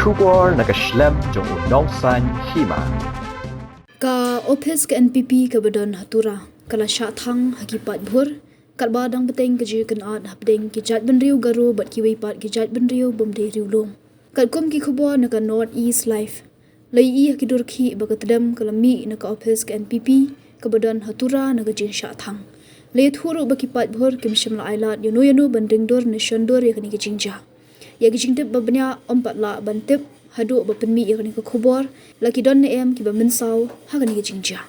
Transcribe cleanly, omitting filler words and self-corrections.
Kubor nakaslem jong unong san Hima. Ka Ophis ke NPP ke badan Tura kala Shah Thang hakipat bhur kat badang beteng ke kan ad habdeng ki jat benriu garu bat ki weipat ki jat benriu bomde riulum kat kum ki khubor na ka North East Life lai I hakidur khi bagatdam kala mi na ka Ophis ke NPP ke badan Tura na ka jin Shah Thang le thuru bakipat bhur kim shimla ailat yunu banding dor nation dor yakni ki jingja ya ki jingtip babnya ompat la bantip hadu bapen mi yakni ka khubor laki don ne em ki bamin saw hakani ki jingja